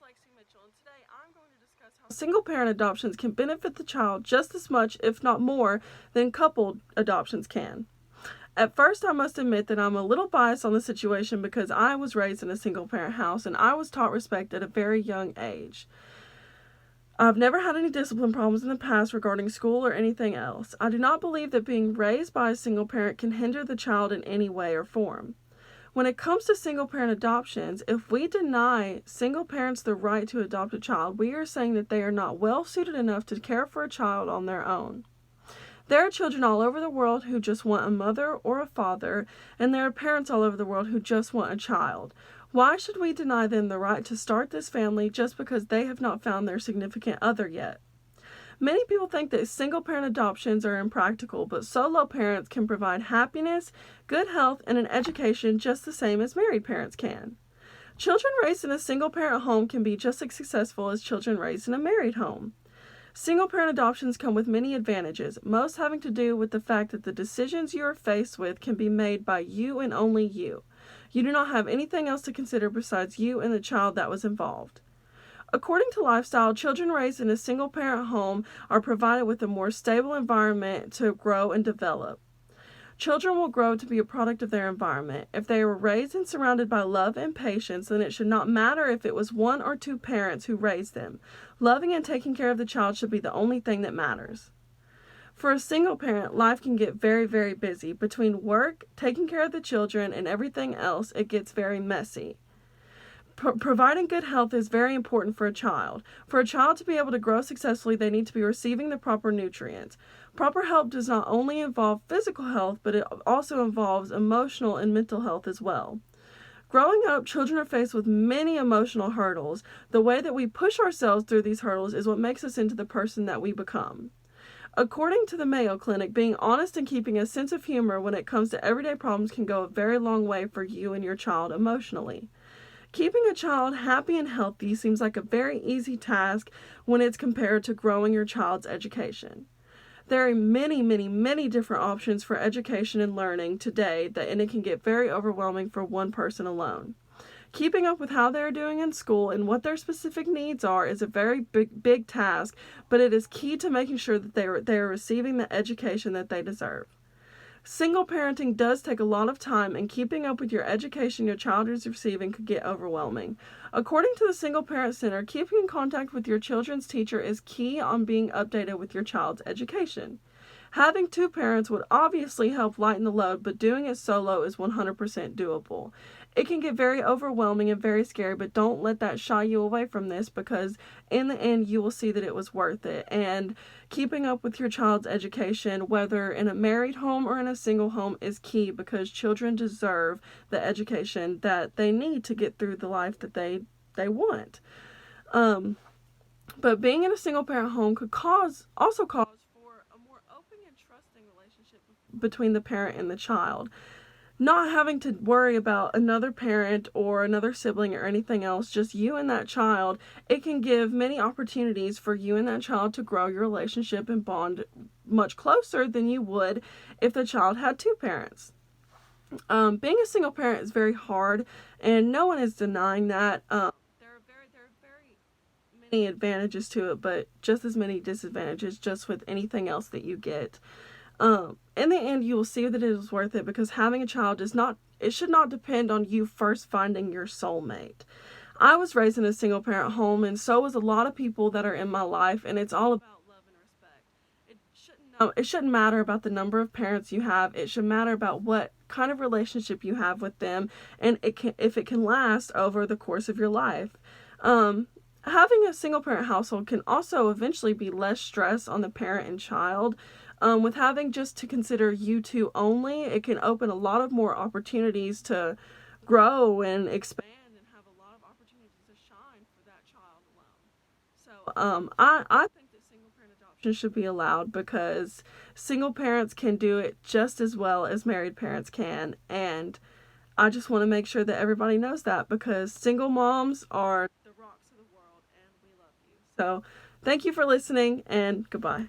Lexi Mitchell, and today I'm going to discuss how single parent adoptions can benefit the child just as much, if not more, than coupled adoptions can. At first, I must admit that I'm a little biased on the situation because I was raised in a single parent house and I was taught respect at a very young age. I've never had any discipline problems in the past regarding school or anything else. I do not believe that being raised by a single parent can hinder the child in any way or form. When it comes to single parent adoptions, if we deny single parents the right to adopt a child, we are saying that they are not well suited enough to care for a child on their own. There are children all over the world who just want a mother or a father, and there are parents all over the world who just want a child. Why should we deny them the right to start this family just because they have not found their significant other yet? Many people think that single parent adoptions are impractical, but solo parents can provide happiness, good health, and an education just the same as married parents can. Children raised in a single parent home can be just as successful as children raised in a married home. Single parent adoptions come with many advantages, most having to do with the fact that the decisions you are faced with can be made by you and only you. You do not have anything else to consider besides you and the child that was involved. According to Lifestyle, children raised in a single parent home are provided with a more stable environment to grow and develop. Children will grow to be a product of their environment. If they were raised and surrounded by love and patience, then it should not matter if it was one or two parents who raised them. Loving and taking care of the child should be the only thing that matters. For a single parent, life can get very, very busy. Between work, taking care of the children, and everything else, it gets very messy. Providing good health is very important for a child. For a child to be able to grow successfully, they need to be receiving the proper nutrients. Proper health does not only involve physical health, but it also involves emotional and mental health as well. Growing up, children are faced with many emotional hurdles. The way that we push ourselves through these hurdles is what makes us into the person that we become. According to the Mayo Clinic, being honest and keeping a sense of humor when it comes to everyday problems can go a very long way for you and your child emotionally. Keeping a child happy and healthy seems like a very easy task when it's compared to growing your child's education. There are many, many, many different options for education and learning today, and it can get very overwhelming for one person alone. Keeping up with how they're doing in school and what their specific needs are is a very big task, but it is key to making sure that they are receiving the education that they deserve. Single parenting does take a lot of time, and keeping up with your education your child is receiving could get overwhelming. According to the Single Parent Center, keeping in contact with your children's teacher is key on being updated with your child's education. Having two parents would obviously help lighten the load, but doing it solo is 100% doable. It can get very overwhelming and very scary, but don't let that shy you away from this, because in the end you will see that it was worth it. And keeping up with your child's education, whether in a married home or in a single home, is key, because children deserve the education that they need to get through the life that they want. But being in a single parent home could also cause for a more open and trusting relationship between the parent and the child. Not having to worry about another parent or another sibling or anything else, just you and that child, it can give many opportunities for you and that child to grow your relationship and bond much closer than you would if the child had two parents. Being a single parent is very hard, and no one is denying that. There are very many advantages to it, but just as many disadvantages, just with anything else that you get. In the end, you will see that it is worth it, because having a child should not depend on you first finding your soulmate. I was raised in a single parent home, and so was a lot of people that are in my life, and it's all about love and respect. It shouldn't matter about the number of parents you have. It should matter about what kind of relationship you have with them, and if it can last over the course of your life. Having a single parent household can also eventually be less stress on the parent and child. With having just to consider you two only, it can open a lot of more opportunities to grow and expand and have a lot of opportunities to shine for that child alone. So, I think that single parent adoption should be allowed, because single parents can do it just as well as married parents can, and I just want to make sure that everybody knows that, because single moms are the rocks of the world, and we love you. So, thank you for listening, and goodbye.